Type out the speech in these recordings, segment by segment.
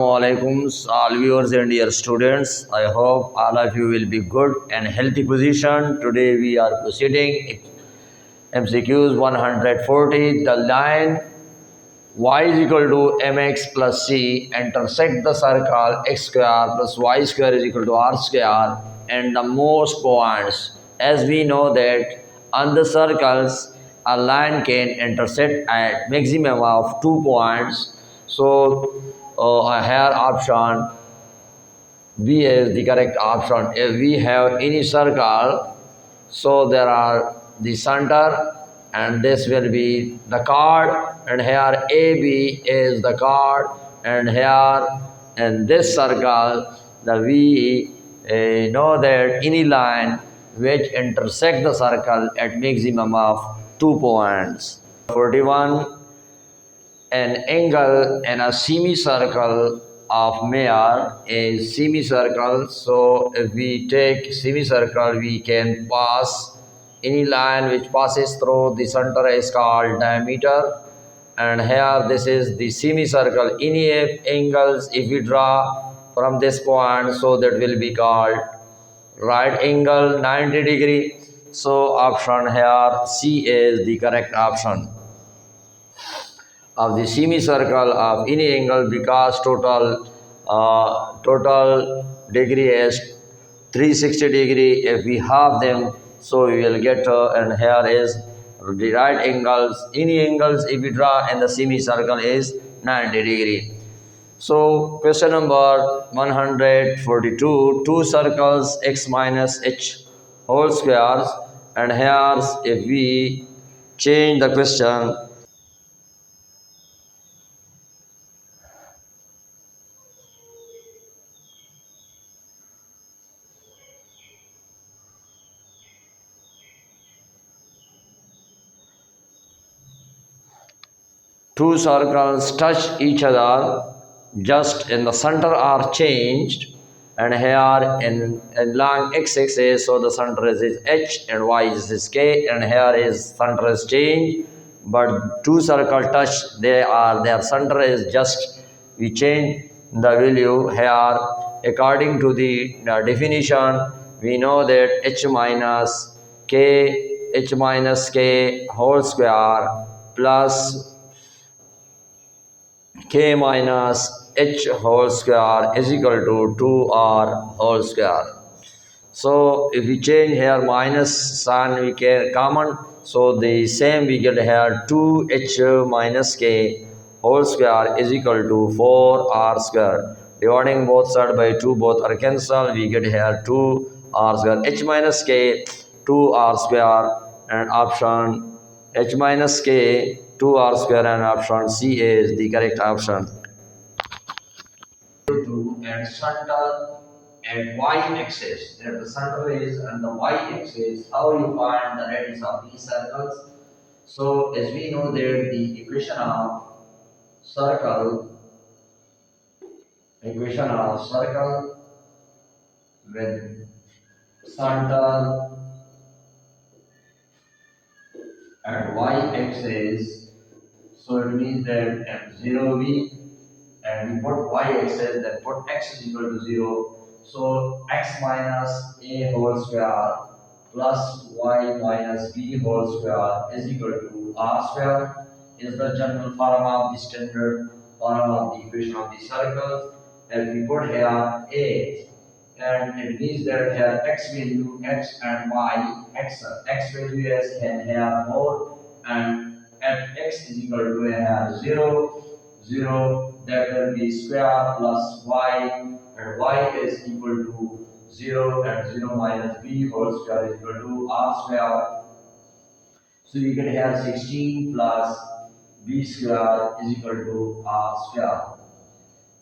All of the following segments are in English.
Alaikum, all viewers and dear students. I hope all of you will be good and healthy position. Today we are proceeding MCQs 140. The line y is equal to mx plus c intersect the circle x square plus y square is equal to r square and the most points. As we know that on the circles a line can intersect at maximum of 2 points. So here option B is the correct option. If we have any circle, so there are the center and this will be the chord, and here AB is the chord, and here in this circle the we know that any line which intersect the circle at maximum of 2 points. 41, an angle in a semicircle of Mayer is semicircle. So if we take semicircle, we can pass any line which passes through the center is called diameter. And here this is the semicircle. Any angles if we draw from this point, so that will be called right angle 90 degree. So option here C is the correct option of the semicircle of any angle, because total degree is 360 degree. If we have them, so we will get and here is the right angles. Any angles if we draw in the semicircle is 90 degree. So question number 142, two circles x minus h whole squares, and here if we change the question, two circles touch each other, just in the center are changed, and here in long x-axis, so the center is h and y is k, and here is center is changed, but two circles touch, their center is just, we change the value here according to the definition. We know that h minus k whole square plus k minus h whole square is equal to 2r whole square. So if we change here minus sign, we can common, so the same we get here 2h minus k whole square is equal to 4r square. Dividing both sides by 2, both are cancelled, we get here 2r square. H minus k 2r square, and option h minus k 2r square, and option C is the correct option. And center at y-axis, that the center is and the y-axis, how you find the radius of these circles? So as we know that the equation of circle with center at y-axis, so it means that at 0v, and we put y-axis, then put x is equal to 0. So x minus a whole square plus y minus b whole square is equal to r square, is the general form of the standard form of the equation of the circles. And we put here a, and it means that here x value, x and y, x value is here 4, and at x is equal to here 0, 0, that will be square plus y, and y is equal to 0, and 0 minus b whole square is equal to r square. So we get here 16 plus b square is equal to r square.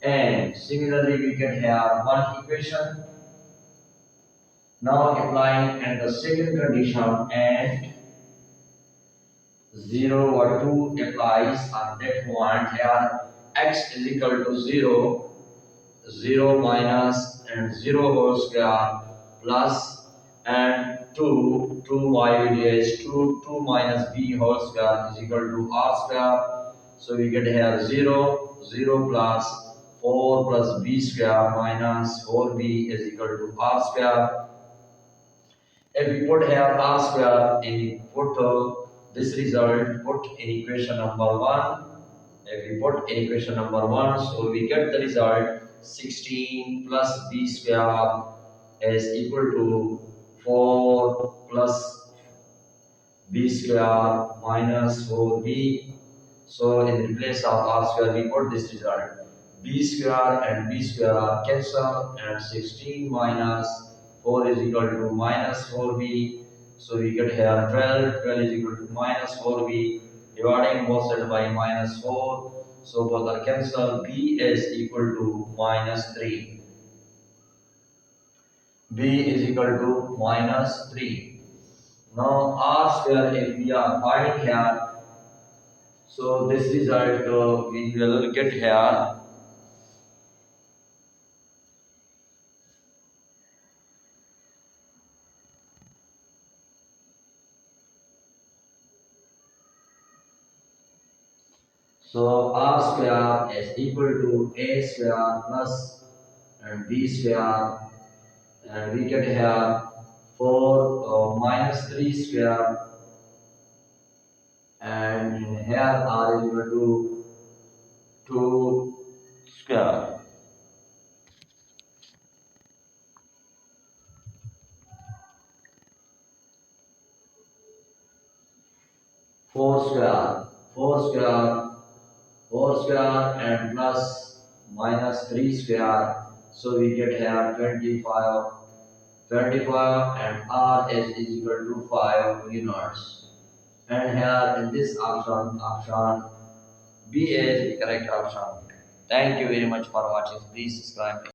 And similarly we get here one equation. Now applying and the second condition, and 0 or 2 applies on that point. Here x is equal to 0, 0 minus and 0 whole square plus and 2 y is 2 minus b whole square is equal to r square. So we get here 0 plus 4 plus b square minus 4b is equal to r square. If we put here r square in this result, put in equation number 1. If we put in equation number 1, so we get the result 16 plus b square is equal to 4 plus b square minus 4b. So in the place of r square, we put this result. B square and b square are cancelled, and 16 minus 4 is equal to minus 4b. So we get here 12. 12 is equal to minus 4b. Dividing both sides by minus 4. So both are cancelled. B is equal to minus 3. B is equal to minus 3. Now r square, if we are finding here, so this result we will get here. So r square is equal to a square plus and b square, and we get here 4 minus 3 square, and here r is equal to 2 square. 4 square, 4 square, 4 square and plus minus 3 square. So we get here 25. 25 and r is equal to 5 units. And here in this option B is the correct option. Thank you very much for watching. Please subscribe.